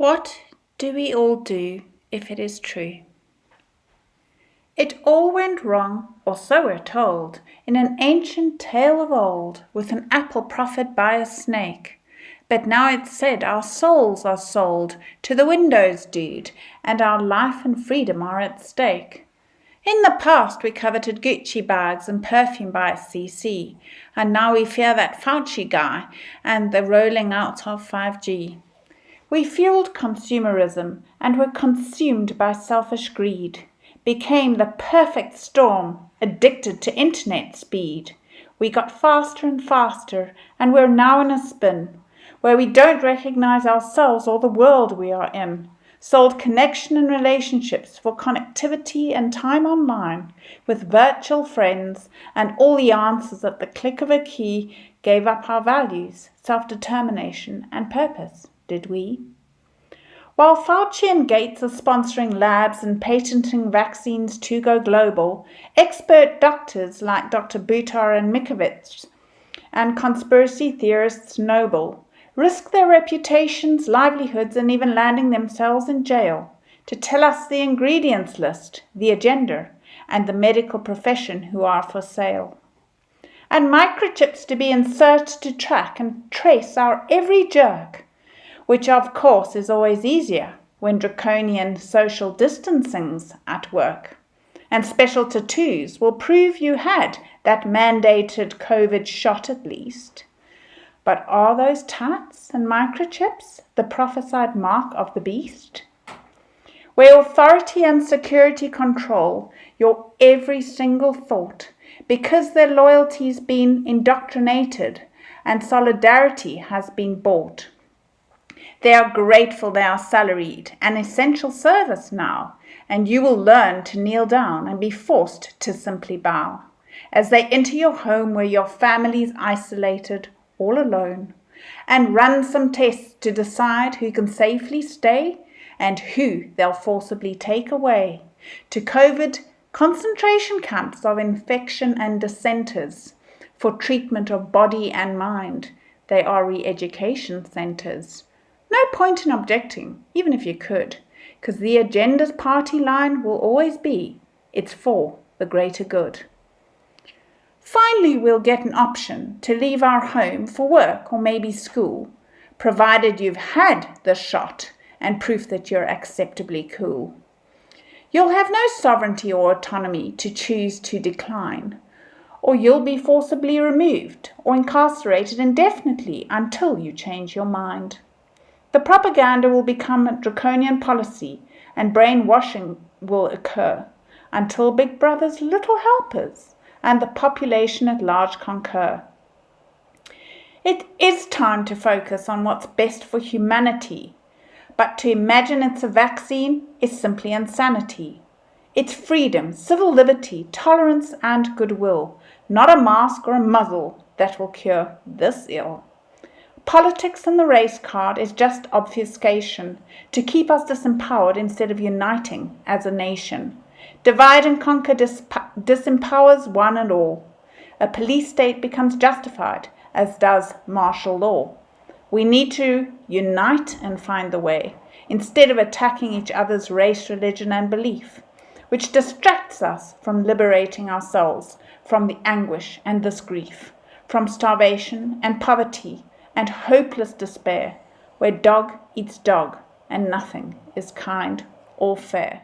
What do we all do if it is true? It all went wrong, or so we're told, in an ancient tale of old, with an apple proffered by a snake. But now it's said our souls are sold to the Windows dude, and our life and freedom are at stake. In the past we coveted Gucci bags and perfume by CC, and now we fear that Fauci guy and the rolling out of 5G. We fueled consumerism and were consumed by selfish greed, became the perfect storm, addicted to internet speed. We got faster and faster, and we're now in a spin, where we don't recognize ourselves or the world we are in. Sold connection and relationships for connectivity and time online with virtual friends, and all the answers at the click of a key. Gave up our values, self-determination and purpose. Did we? While Fauci and Gates are sponsoring labs and patenting vaccines to go global, expert doctors like Dr. Butar and Mikovits and conspiracy theorists Noble risk their reputations, livelihoods, and even landing themselves in jail to tell us the ingredients list, the agenda, and the medical profession who are for sale. And microchips to be inserted to track and trace our every jerk, which of course is always easier when draconian social distancing's at work. And special tattoos will prove you had that mandated COVID shot at least. But are those tats and microchips the prophesied mark of the beast? Where authority and security control your every single thought because their loyalty's been indoctrinated and solidarity has been bought. They are grateful they are salaried, an essential service now, and you will learn to kneel down and be forced to simply bow as they enter your home where your family's isolated, all alone, and run some tests to decide who can safely stay and who they'll forcibly take away to COVID concentration camps of infection and dissenters for treatment of body and mind. They are re-education centers. No point in objecting, even if you could, because the agenda's party line will always be, it's for the greater good. Finally, we'll get an option to leave our home for work or maybe school, provided you've had the shot and proof that you're acceptably cool. You'll have no sovereignty or autonomy to choose to decline, or you'll be forcibly removed or incarcerated indefinitely until you change your mind. The propaganda will become a draconian policy and brainwashing will occur until Big Brother's little helpers and the population at large concur. It is time to focus on what's best for humanity, but to imagine it's a vaccine is simply insanity. It's freedom, civil liberty, tolerance and goodwill, not a mask or a muzzle that will cure this ill. Politics and the race card is just obfuscation to keep us disempowered instead of uniting as a nation. Divide and conquer disempowers one and all. A police state becomes justified, as does martial law. We need to unite and find the way, instead of attacking each other's race, religion, and belief, which distracts us from liberating ourselves from the anguish and this grief, from starvation and poverty and hopeless despair, where dog eats dog and nothing is kind or fair.